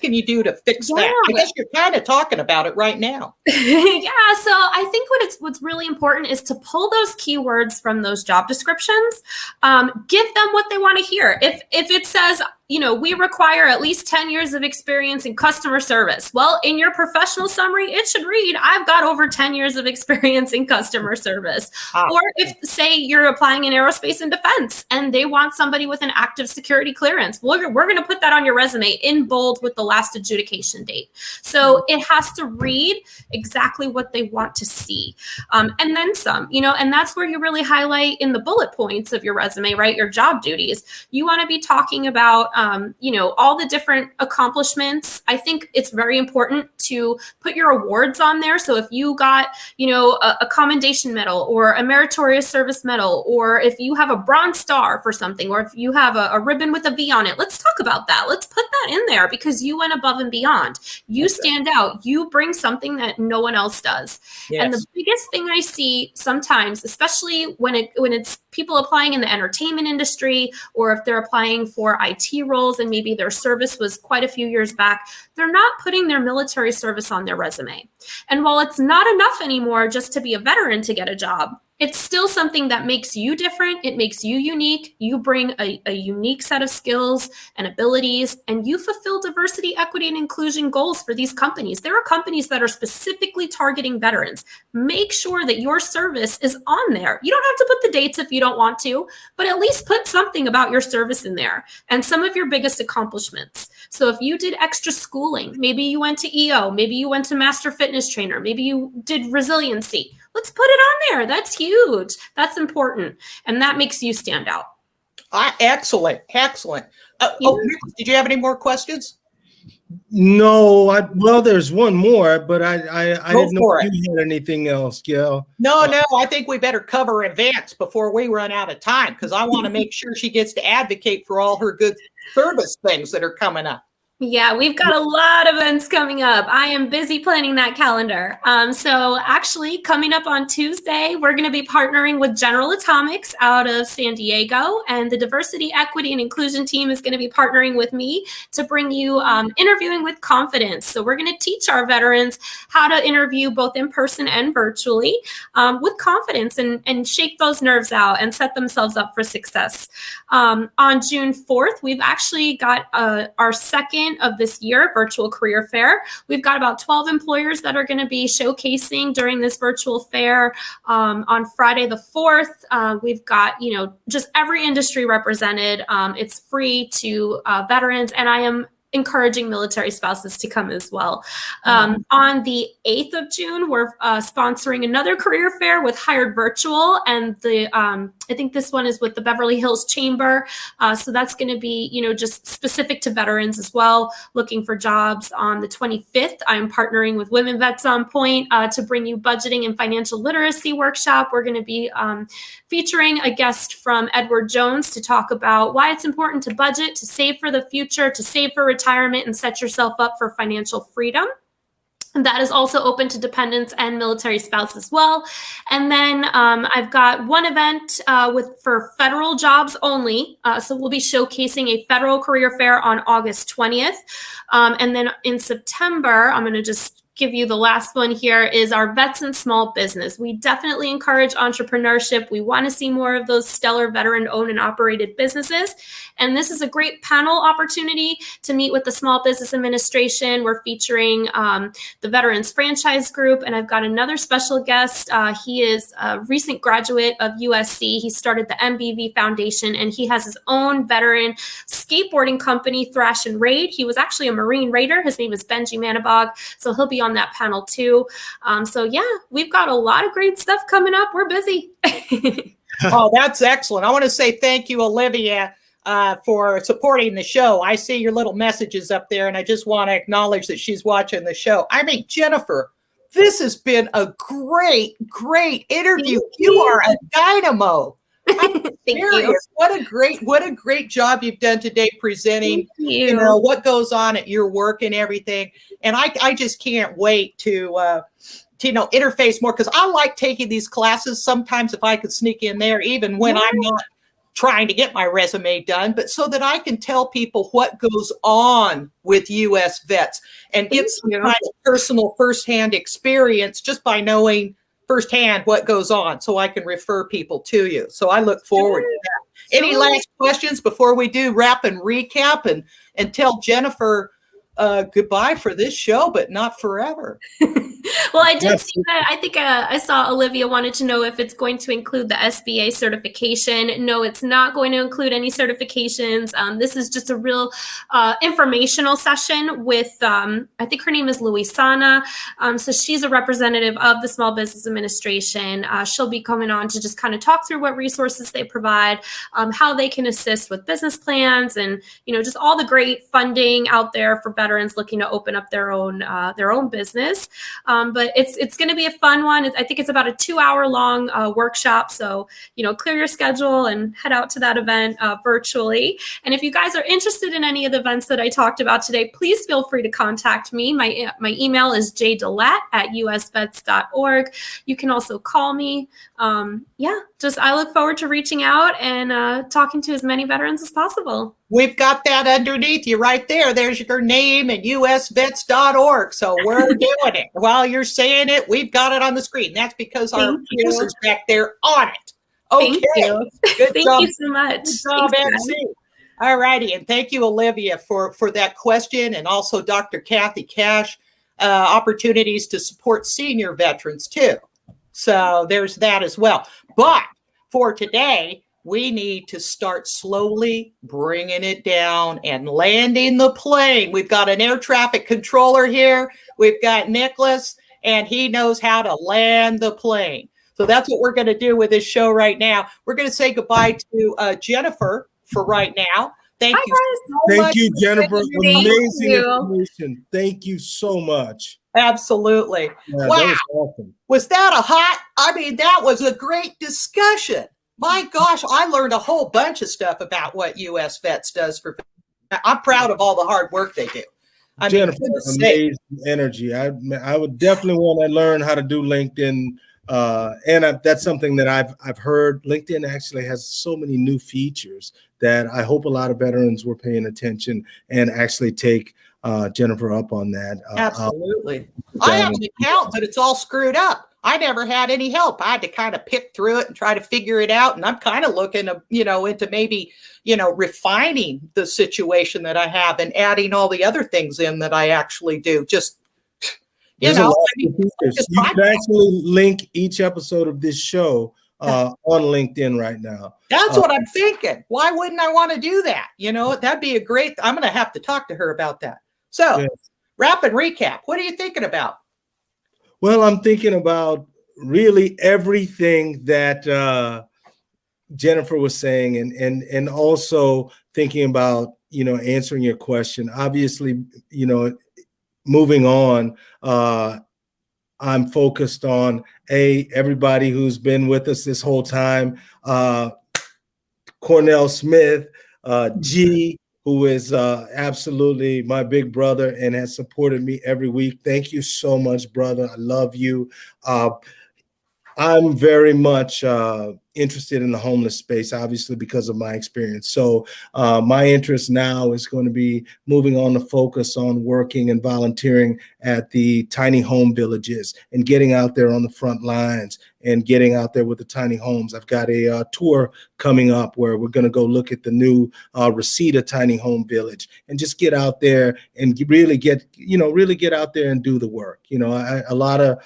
can you do to fix that? I guess you're kind of talking about it right now. So I think what's really important is to pull those keywords from those job descriptions, give them what they want to hear. If it says, we require at least 10 years of experience in customer service. Well, in your professional summary, it should read, I've got over 10 years of experience in customer service. Or if, say, you're applying in aerospace and defense and they want somebody with an active security clearance, we're going to put that on your resume in bold with the last adjudication date. So it has to read exactly what they want to see. And then some, and that's where you really highlight in the bullet points of your resume, right? Your job duties. You want to be talking about all the different accomplishments. I think it's very important to put your awards on there. So if you got, a commendation medal or a meritorious service medal, or if you have a Bronze Star for something, or if you have a ribbon with a V on it, let's talk about that. Let's put that in there because you went above and beyond. You stand out. You bring something that no one else does. Yes. And the biggest thing I see sometimes, especially when it's people applying in the entertainment industry, or if they're applying for IT roles and maybe their service was quite a few years back, they're not putting their military service on their resume. And while it's not enough anymore just to be a veteran to get a job, it's still something that makes you different. It makes you unique. You bring a unique set of skills and abilities, and you fulfill diversity, equity, and inclusion goals for these companies. There are companies that are specifically targeting veterans. Make sure that your service is on there. You don't have to put the dates if you don't want to, but at least put something about your service in there and some of your biggest accomplishments. So if you did extra schooling, maybe you went to EO, maybe you went to Master Fitness Trainer, maybe you did resiliency, let's put it on there. That's huge. That's important. And that makes you stand out. Excellent. Excellent. Did you have any more questions? No, there's one more, but I didn't know if you had anything else, Gail. No, I think we better cover events before we run out of time, because I want to make sure she gets to advocate for all her good service things that are coming up. Yeah, we've got a lot of events coming up. I am busy planning that calendar. So actually coming up on Tuesday, we're going to be partnering with General Atomics out of San Diego, and the Diversity, Equity, and Inclusion team is going to be partnering with me to bring you interviewing with confidence. So we're going to teach our veterans how to interview both in person and virtually with confidence and shake those nerves out and set themselves up for success. On June 4th, we've actually got our second of this year virtual career fair. We've got about 12 employers that are going to be showcasing during this virtual fair. On Friday the 4th, we've got, just every industry represented. It's free to veterans, and I am encouraging military spouses to come as well. On the 8th of June, we're sponsoring another career fair with Hired Virtual, and I think this one is with the Beverly Hills Chamber. So that's going to be, just specific to veterans as well, looking for jobs. On the 25th, I'm partnering with Women Vets on Point to bring you budgeting and financial literacy workshop. We're going to be featuring a guest from Edward Jones to talk about why it's important to budget, to save for the future, to save for retirement, and set yourself up for financial freedom. That is also open to dependents and military spouse as well. And then I've got one event for federal jobs only. So we'll be showcasing a federal career fair on August 20th. And then in September, I'm going to just give you the last one here, is our Vets and Small Business. We definitely encourage entrepreneurship. We want to see more of those stellar veteran-owned and operated businesses. And this is a great panel opportunity to meet with the Small Business Administration. We're featuring the Veterans Franchise Group, and I've got another special guest. He is a recent graduate of USC. He started the MBV Foundation, and he has his own veteran skateboarding company, Thrash and Raid. He was actually a Marine Raider. His name is Benji Manabog, so he'll be on that panel too. So yeah, we've got a lot of great stuff coming up. We're busy. Oh, that's excellent. I want to say thank you, Olivia, for supporting the show. I see your little messages up there, and I just want to acknowledge that she's watching the show. I mean, Jennifer, this has been a great, great interview. You are a dynamo. I'm serious. What a great job you've done today presenting, you know, what goes on at your work and everything. And I just can't wait to you know, interface more, because I like taking these classes. Sometimes if I could sneak in there, even when I'm not trying to get my resume done, but so that I can tell people what goes on with U.S. vets and get some kind of personal firsthand experience just by knowing firsthand what goes on, so I can refer people to you. So I look forward to that. Any last questions before we do wrap and recap and tell Jennifer goodbye for this show, but not forever? Well, I did see that. I think I saw Olivia wanted to know if it's going to include the SBA certification. No, it's not going to include any certifications. This is just a real informational session with, I think her name is Luisana. So she's a representative of the Small Business Administration. She'll be coming on to just kind of talk through what resources they provide, how they can assist with business plans, and, you know, just all the great funding out there for veterans looking to open up their own business. But it's going to be a fun one. I think it's about a 2-hour long workshop. So, you know, clear your schedule and head out to that event virtually. And if you guys are interested in any of the events that I talked about today, please feel free to contact me. My email is jdelatte@usvets.org. You can also call me. I look forward to reaching out and talking to as many veterans as possible. We've got that underneath you right there. There's your name and usvets.org. So we're doing it. While you're saying it, we've got it on the screen. That's because our producers back there on it. Okay. Thank you. Good Thank job. you so much. Good job, MC. All righty. And thank you, Olivia, for that question. And also Dr. Kathy Cash, opportunities to support senior veterans too. So there's that as well. But for today, we need to start slowly bringing it down and landing the plane. We've got an air traffic controller here. We've got Nicholas, and he knows how to land the plane. So that's what we're going to do with this show right now. We're going to say goodbye to Jennifer for right now. Thank you so much. Thank you, Jennifer. Amazing information. Thank you so much. Absolutely. Yeah, wow. That was awesome. Was that that was a great discussion. My gosh, I learned a whole bunch of stuff about what U.S. Vets does for. I'm proud of all the hard work they do. Jennifer, amazing energy. I would definitely want to learn how to do LinkedIn, and that's something that I've heard. LinkedIn actually has so many new features that I hope a lot of veterans were paying attention and actually take Jennifer up on that. Absolutely. I have an account, but it's all screwed up. I never had any help. I had to kind of pick through it and try to figure it out. And I'm kind of looking, into maybe, refining the situation that I have and adding all the other things in that I actually do. Just, you can actually link each episode of this show on LinkedIn right now. That's what I'm thinking. Why wouldn't I want to do that? That'd be I'm going to have to talk to her about that. So wrap and recap. What are you thinking about? Well, I'm thinking about really everything that Jennifer was saying, and also thinking about, answering your question. Obviously, moving on, I'm focused on everybody who's been with us this whole time, Cornell Smith, G, who is absolutely my big brother and has supported me every week. Thank you so much, brother. I love you. I'm very much interested in the homeless space, obviously, because of my experience. So my interest now is going to be moving on to focus on working and volunteering at the tiny home villages and getting out there on the front lines and getting out there with the tiny homes. I've got a tour coming up where we're going to go look at the new Reseda tiny home village and just get out there and really get out there and do the work. A lot of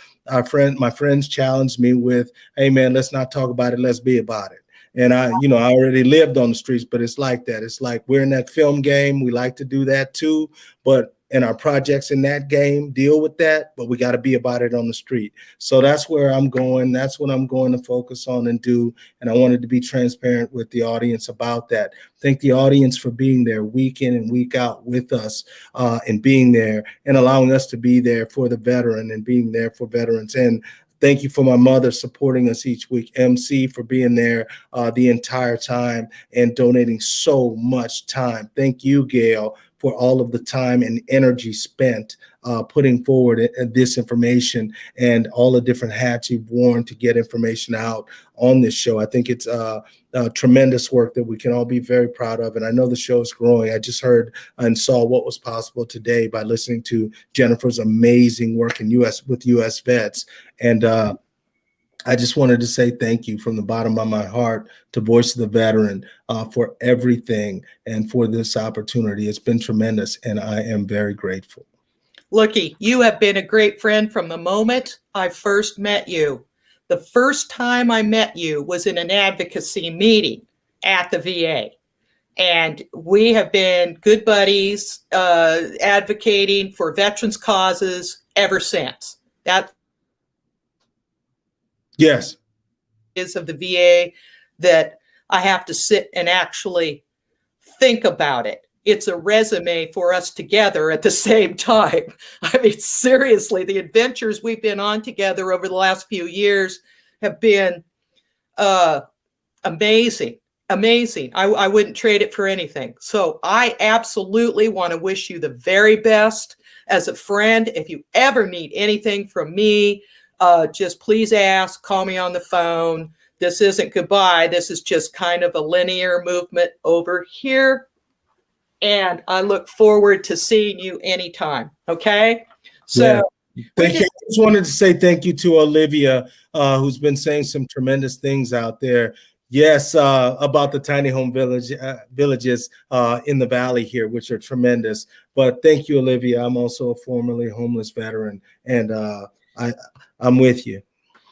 my friends challenged me with, hey man, let's not talk about it, let's be about it. And I already lived on the streets, but it's like that. It's like we're in that film game. We like to do that too, but in our projects in that game deal with that, but we got to be about it on the street. So that's where I'm going. That's what I'm going to focus on and do. And I wanted to be transparent with the audience about that. Thank the audience for being there week in and week out with us and being there and allowing us to be there for the veteran and being there for veterans. And thank you for my mother supporting us each week. MC for being there the entire time and donating so much time. Thank you, Gail, for all of the time and energy spent putting forward this information and all the different hats you've worn to get information out on this show. I think it's tremendous work that we can all be very proud of. And I know the show is growing. I just heard and saw what was possible today by listening to Jennifer's amazing work with U.S. vets. And I just wanted to say thank you from the bottom of my heart to Voice of the Veteran for everything and for this opportunity. It's been tremendous, and I am very grateful. Looky, you have been a great friend from the moment I first met you. The first time I met you was in an advocacy meeting at the VA. And we have been good buddies advocating for veterans' causes ever since. That Yes. is of the VA that I have to sit and actually think about it. It's a resume for us together at the same time. I mean, seriously, the adventures we've been on together over the last few years have been amazing. Amazing. I wouldn't trade it for anything. So I absolutely want to wish you the very best as a friend. If you ever need anything from me, just please ask, call me on the phone. This isn't goodbye. This is just kind of a linear movement over here. And I look forward to seeing you anytime. Okay. So thank you. I just wanted to say thank you to Olivia, who's been saying some tremendous things out there. Yes, about the tiny home villages in the valley here, which are tremendous. But thank you, Olivia. I'm also a formerly homeless veteran, and I'm with you.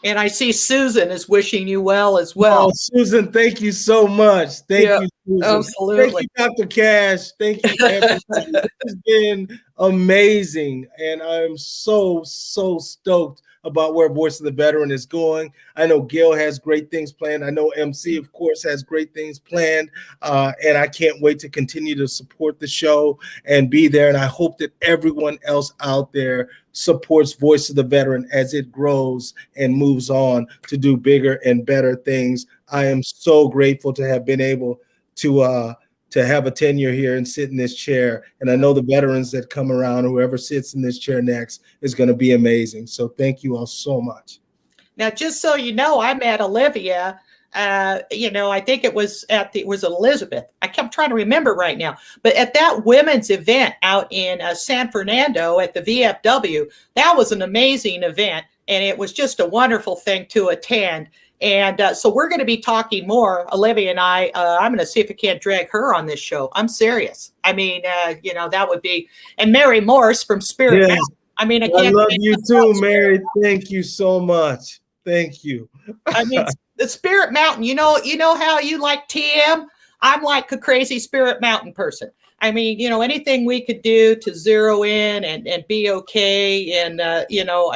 And I see Susan is wishing you well as well. Oh, Susan, thank you so much. Thank you, Susan. Absolutely. Thank you, Dr. Cash. Thank you, everybody. This has been amazing. And I'm so stoked about where Voice of the Veteran is going. I know Gail has great things planned. I know MC, of course, has great things planned. And I can't wait to continue to support the show and be there. And I hope that everyone else out there supports Voice of the Veteran as it grows and moves on to do bigger and better things. I am so grateful to have been able to have a tenure here and sit in this chair. And I know the veterans that come around, whoever sits in this chair next, is going to be amazing. So thank you all so much. Now, just so you know, I met Olivia. I think it was Elizabeth. I kept trying to remember right now, but at that women's event out in San Fernando at the VFW, that was an amazing event, and it was just a wonderful thing to attend. And so we're going to be talking more, Olivia and I. I'm going to see if I can't drag her on this show. I'm serious. I mean, that would be, and Mary Morse from Spirit Mountain. I mean, I love you too, Mary. Thank you so much. Thank you. I mean, the Spirit Mountain, you know how you like TM? I'm like a crazy Spirit Mountain person. I mean, anything we could do to zero in and be okay. And, I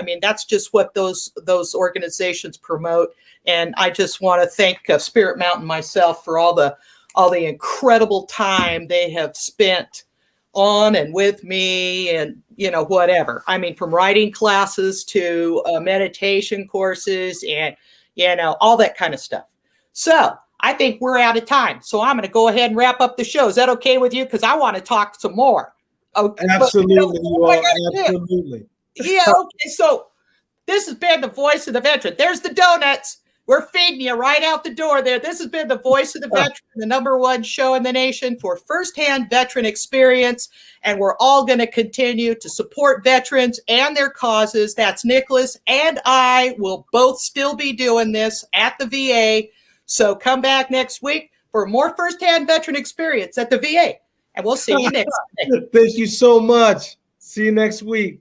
mean, that's just what those organizations promote. And I just want to thank Spirit Mountain myself for all the incredible time they have spent on and with me and, whatever. I mean, from writing classes to meditation courses and, all that kind of stuff. So I think we're out of time. So I'm going to go ahead and wrap up the show. Is that okay with you? Because I want to talk some more. Okay, Absolutely, absolutely. Yeah, okay. So this has been the Voice of the Veteran. There's the donuts. We're feeding you right out the door there. This has been the Voice of the Veteran, the #1 show in the nation for firsthand veteran experience. And we're all going to continue to support veterans and their causes. That's Nicholas and I will both still be doing this at the VA. So come back next week for more firsthand veteran experience at the VA. And we'll see you next week. Thank you so much. See you next week.